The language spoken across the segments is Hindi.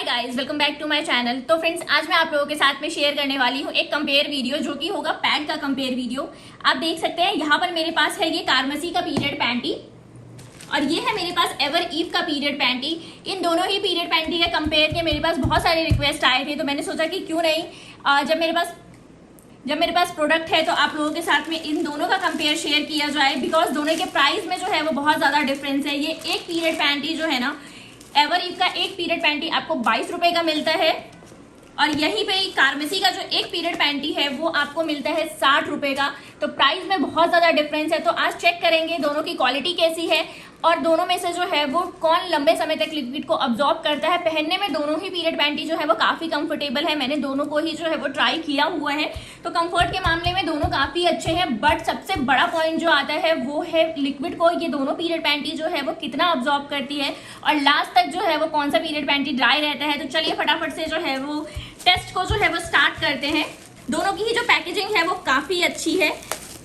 Guys, welcome back to my channel. तो फ्रेंड्स, आज मैं आप लोगों के साथ में शेयर करने वाली हूँ एक कंपेयर वीडियो, जो कि होगा पैड का कंपेयर वीडियो। आप देख सकते हैं यहाँ पर मेरे पास है ये कार्मेसी का पीरियड पैंटी और ये है मेरे पास एवर ईव का पीरियड पैंटी। इन दोनों ही पीरियड पैंटी के कंपेयर के मेरे पास बहुत सारे रिक्वेस्ट आए थे, तो मैंने सोचा कि क्यों नहीं, जब मेरे पास प्रोडक्ट है तो आप लोगों के साथ में इन दोनों का कंपेयर शेयर किया जाए। बिकॉज दोनों के प्राइस में जो है वो बहुत ज्यादा डिफरेंस है। ये एक पीरियड पैंटी जो है ना, एवर ईव का एक पीरियड पैंटी आपको 22 रुपए का मिलता है और यहीं पे कार्मेसी का जो एक पीरियड पैंटी है वो आपको मिलता है 60 रुपए का। तो प्राइस में बहुत ज्यादा डिफरेंस है। तो आज चेक करेंगे दोनों की क्वालिटी कैसी है और दोनों में से जो है वो कौन लंबे समय तक लिक्विड को अब्सॉर्ब करता है। पहनने में दोनों ही पीरियड पैंटी जो है वो काफी कंफर्टेबल है। मैंने दोनों को ही जो है वो ट्राई किया हुआ है, तो कंफर्ट के मामले में दोनों काफी अच्छे हैं। बट सबसे बड़ा पॉइंट जो आता है वो है लिक्विड को ये दोनों पीरियड पैंटी जो है वो कितना अब्सॉर्ब करती है और लास्ट तक जो है वो कौन सा पीरियड पैंटी ड्राई रहता है। तो चलिए फटाफट से जो है वो टेस्ट को जो है वो स्टार्ट करते हैं। दोनों की ही जो पैकेजिंग है वो काफी अच्छी है।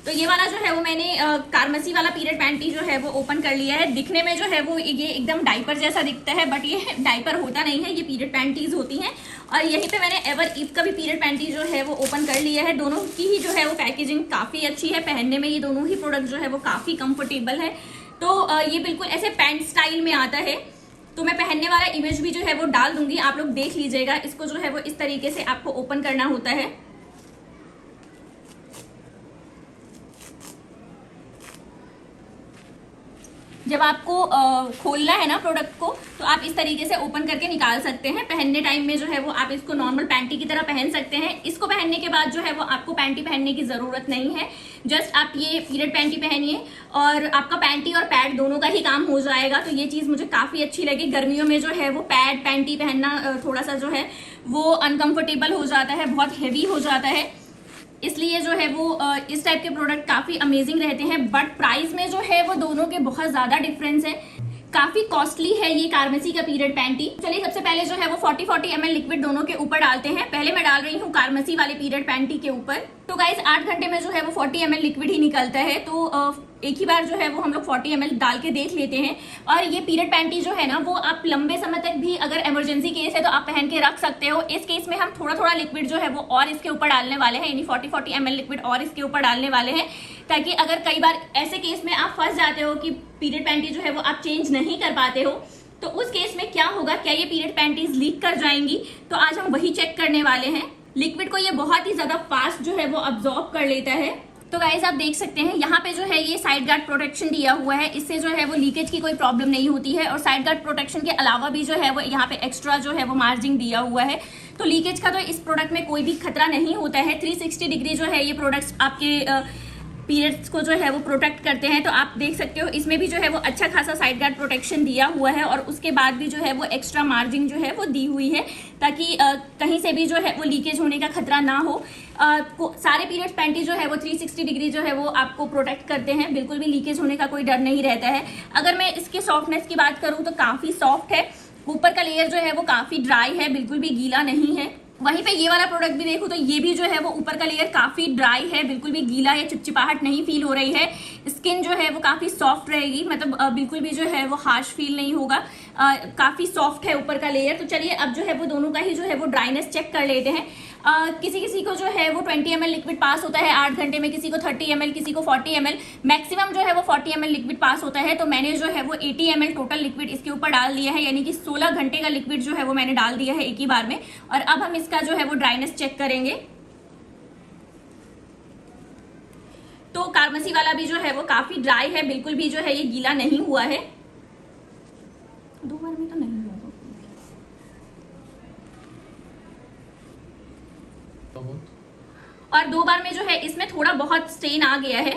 तो ये वाला जो है वो मैंने कार्मेसी वाला पीरियड पैंटी जो है वो ओपन कर लिया है। दिखने में जो है वो ये एकदम डाइपर जैसा दिखता है, बट ये डाइपर होता नहीं है, ये पीरियड पैंटीज होती हैं। और यहीं पे मैंने एवर ईव का भी पीरियड पैंटी जो है वो ओपन कर लिया है। दोनों की ही जो है वो पैकेजिंग काफी अच्छी है। पहनने में ये दोनों ही प्रोडक्ट जो है वो काफी कंफर्टेबल है। तो ये बिल्कुल ऐसे पैंट स्टाइल में आता है। तो मैं पहनने वाला इमेज भी जो है वो डाल दूंगी, आप लोग देख लीजिएगा। इसको जो है वो इस तरीके से आपको ओपन करना होता है। जब आपको खोलना है ना प्रोडक्ट को, तो आप इस तरीके से ओपन करके निकाल सकते हैं। पहनने टाइम में जो है वो आप इसको नॉर्मल पैंटी की तरह पहन सकते हैं। इसको पहनने के बाद जो है वो आपको पैंटी पहनने की जरूरत नहीं है। जस्ट आप ये पीरियड पैंटी पहनिए और आपका पैंटी और पैड दोनों का ही काम हो जाएगा। तो ये चीज मुझे काफी अच्छी लगी। गर्मियों में जो है वो पैड पैंटी पहनना थोड़ा सा जो है वो अनकंफर्टेबल हो जाता है, बहुत हैवी हो जाता है। इसलिए जो है वो इस टाइप के प्रोडक्ट काफी अमेजिंग रहते हैं। बट प्राइस में जो है वो दोनों के बहुत ज्यादा डिफरेंस है। काफी कॉस्टली है ये कार्मेसी का पीरियड पैंटी। चलिए सबसे पहले जो है वो 40-40 ml लिक्विड दोनों के ऊपर डालते हैं। पहले मैं डाल रही हूँ कार्मेसी वाले पीरियड पैंटी के ऊपर। तो गाइस 8 घंटे में जो है वो 40 ml लिक्विड ही निकलता है। तो एक ही बार जो है वो हम लोग 40 ml डाल के देख लेते हैं। और ये पीरियड पैंटी जो है ना, वो आप लंबे समय तक भी अगर इमरजेंसी केस है तो आप पहन के रख सकते हो। इस केस में हम थोड़ा थोड़ा लिक्विड जो है वो और इसके ऊपर डालने वाले हैं, यानी 40-40 ml लिक्विड और इसके ऊपर डालने वाले हैं, ताकि अगर कई बार ऐसे केस में आप फंस जाते हो कि पीरियड पैंटी जो है वो आप चेंज नहीं कर पाते हो, तो उस केस में क्या होगा, क्या ये पीरियड पैंटीज लीक कर जाएंगी। तो आज हम वही चेक करने वाले हैं। लिक्विड को ये बहुत ही ज्यादा फास्ट जो है वो अब्सॉर्ब कर लेता है। तो गाइज आप देख सकते हैं यहाँ पे जो है ये साइड गार्ड प्रोटेक्शन दिया हुआ है। इससे जो है वो लीकेज की कोई प्रॉब्लम नहीं होती है। और साइड गार्ड प्रोटेक्शन के अलावा भी जो है वो यहाँ पे एक्स्ट्रा जो है वो मार्जिन दिया हुआ है। तो लीकेज का तो इस प्रोडक्ट में कोई भी खतरा नहीं होता है। 360 डिग्री जो है ये प्रोडक्ट्स आपके पीरियड्स को जो है वो प्रोटेक्ट करते हैं। तो आप देख सकते हो इसमें भी जो है वो अच्छा खासा साइड गार्ड प्रोटेक्शन दिया हुआ है और उसके बाद भी जो है वो एक्स्ट्रा मार्जिन जो है वो दी हुई है, ताकि कहीं से भी जो है वो लीकेज होने का खतरा ना हो। सारे पीरियड पैंटी जो है वो 360 डिग्री जो है वो आपको प्रोटेक्ट करते हैं। बिल्कुल भी लीकेज होने का कोई डर नहीं रहता है। अगर मैं इसके सॉफ्टनेस की बात करूँ तो काफी सॉफ्ट है। ऊपर का लेयर जो है वो काफी ड्राई है, बिल्कुल भी गीला नहीं है। वहीं पे ये वाला प्रोडक्ट भी देखो तो ये भी जो है वो ऊपर का लेयर काफी ड्राई है, बिल्कुल भी गीला या चिपचिपाहट नहीं फील हो रही है। स्किन जो है वो काफी सॉफ्ट रहेगी, मतलब बिल्कुल भी जो है वो हार्श फील नहीं होगा। काफी सॉफ्ट है ऊपर का लेयर। तो चलिए अब जो है वो दोनों का ही जो है वो ड्राइनेस चेक कर लेते हैं। किसी किसी को जो है वो 20 ml लिक्विड पास होता है 8 घंटे में, किसी को 30 ml, किसी को 40 ml, मैक्सिमम जो है वो 40 ml लिक्विड पास होता है। तो मैंने जो है वो 80 ml टोटल लिक्विड इसके ऊपर डाल दिया है, यानी कि 16 घंटे का लिक्विड जो है वो मैंने डाल दिया है एक ही बार में। और अब हम इसका जो है वो ड्राइनेस चेक करेंगे। तो कार्मेसी वाला भी जो है वो काफी ड्राई है, बिल्कुल भी जो है ये गीला नहीं हुआ है। 2 बार में तो नहीं हुआ। और 2 बार में जो है इसमें थोड़ा बहुत स्टेन आ गया है।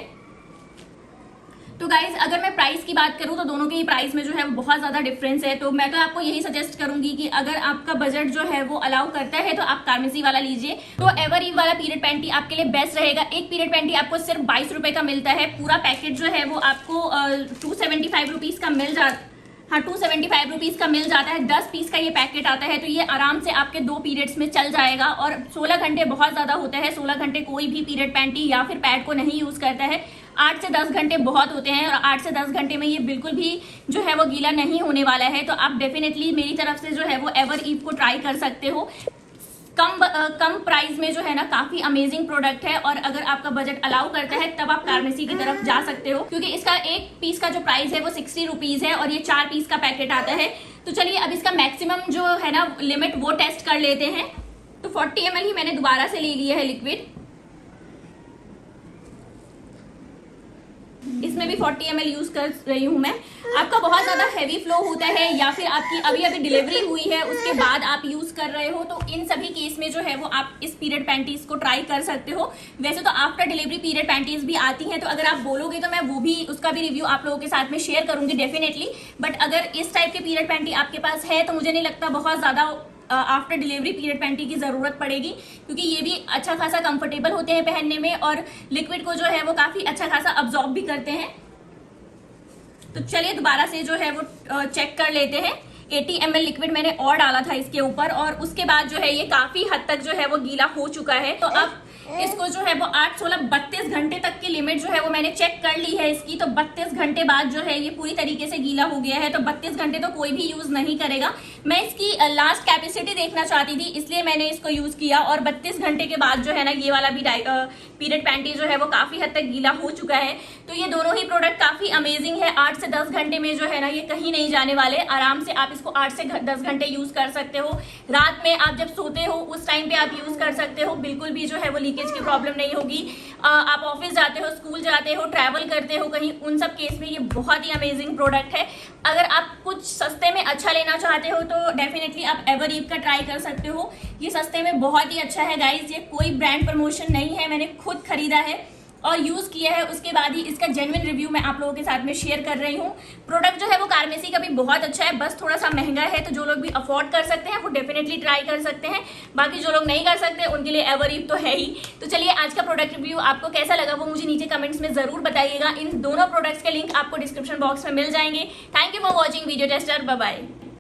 तो गाइज अगर मैं प्राइस की बात करूं तो दोनों के ही प्राइस में जो है वो बहुत ज्यादा डिफरेंस है। तो मैं तो आपको यही सजेस्ट करूंगी कि अगर आपका बजट जो है वो अलाउ करता है तो आप कार्मेसी वाला लीजिए। तो एवर ईव वाला पीरियड पैंटी आपके लिए बेस्ट रहेगा। एक पीरियड पैंटी आपको सिर्फ 22 रुपए का मिलता है। पूरा पैकेट जो है वो आपको 275 रुपीज का मिल जाता। हाँ, 275 रुपीज का मिल जाता है। 10 पीस का ये पैकेट आता है। तो ये आराम से आपके 2 पीरियड्स में चल जाएगा। और 16 घंटे बहुत ज्यादा होता है। 16 घंटे कोई भी पीरियड पैंटी या फिर पैड को नहीं यूज करता है। 8 से 10 घंटे बहुत होते हैं और 8 से 10 घंटे में ये बिल्कुल भी जो है वो गीला नहीं होने वाला है। तो आप डेफिनेटली मेरी तरफ से जो है वो एवर ईव को ट्राई कर सकते हो। कम प्राइस में जो है ना काफी अमेजिंग प्रोडक्ट है, और अगर आपका बजट अलाउ करता है तब आप कार्मेसी की तरफ जा सकते हो, क्योंकि इसका एक पीस का जो प्राइस है वो 60 रुपीज है और ये 4 पीस का पैकेट आता है। तो चलिए अब इसका मैक्सिमम जो है ना लिमिट वो टेस्ट कर लेते हैं। तो 40 ml ही मैंने दोबारा से ले लिया है लिक्विड। इसमें भी 40 ml यूज कर रही हूं मैं। आपका बहुत ज्यादा हैवी फ्लो होता है या फिर आपकी अभी अभी डिलीवरी हुई है उसके बाद आप यूज कर रहे हो, तो इन सभी केस में जो है वो आप इस पीरियड पैंटीज को ट्राई कर सकते हो। वैसे तो आफ्टर डिलीवरी पीरियड पैंटीज भी आती हैं, तो अगर आप बोलोगे तो मैं वो भी उसका भी रिव्यू आप लोगों के साथ में शेयर करूंगी डेफिनेटली। बट अगर इस टाइप के पीरियड पैंटी आपके पास है तो मुझे नहीं लगता बहुत ज्यादा आफ्टर डिलीवरी पीरियड पैंटी की जरूरत पड़ेगी, क्योंकि ये भी अच्छा खासा कंफर्टेबल होते हैं पहनने में और लिक्विड को जो है वो काफी अच्छा खासा अब्सॉर्ब भी करते हैं। तो चलिए दोबारा से जो है वो चेक कर लेते हैं। 80 ml लिक्विड मैंने और डाला था इसके ऊपर, और उसके बाद जो है ये काफी हद तक जो है वो गीला हो चुका है। तो अब इसको जो है वो 8, 16, 32 घंटे तक की लिमिट जो है वो मैंने चेक कर ली है इसकी। तो 32 घंटे बाद जो है ये पूरी तरीके से गीला हो गया है। तो 32 घंटे तो कोई भी यूज नहीं करेगा। मैं इसकी लास्ट कैपेसिटी देखना चाहती थी, इसलिए मैंने इसको यूज किया। और 32 घंटे के बाद जो है ना ये वाला भी पीरियड पैंटी जो है वो काफी हद तक गीला हो चुका है। तो ये दोनों ही प्रोडक्ट काफी अमेजिंग है। 8 से 10 घंटे में जो है ना ये कहीं नहीं जाने वाले। आराम से आप इसको 8 से 10 घंटे यूज कर सकते हो। रात में आप जब सोते हो उस टाइम पे आप यूज कर सकते हो। बिल्कुल भी जो है वो लीकेज की प्रॉब्लम नहीं होगी। आप ऑफिस जाते हो, स्कूल जाते हो, ट्रैवल करते हो कहीं, उन सब केस में ये बहुत ही अमेजिंग प्रोडक्ट है। अगर आप कुछ सस्ते में अच्छा लेना चाहते हो तो डेफिनेटली आप एवर ईव का ट्राई कर सकते हो। ये सस्ते में बहुत ही अच्छा है गाइज। ये कोई ब्रांड प्रमोशन नहीं है, मैंने खुद खरीदा है और यूज किया है, उसके बाद ही इसका जेन्युइन रिव्यू मैं आप लोगों के साथ में शेयर कर रही हूँ। प्रोडक्ट जो है वो कार्मेसी का भी बहुत अच्छा है, बस थोड़ा सा महंगा है। तो जो लोग भी अफोर्ड कर सकते हैं वो डेफिनेटली ट्राई कर सकते हैं। बाकी जो लोग नहीं कर सकते उनके लिए एवर ईव तो है ही। तो चलिए आज का प्रोडक्ट रिव्यू आपको कैसा लगा वो मुझे नीचे कमेंट्स में जरूर बताइएगा। इन दोनों प्रोडक्ट्स के लिंक आपको डिस्क्रिप्शन बॉक्स में मिल जाएंगे। Thank you for watching video tester. Bye bye.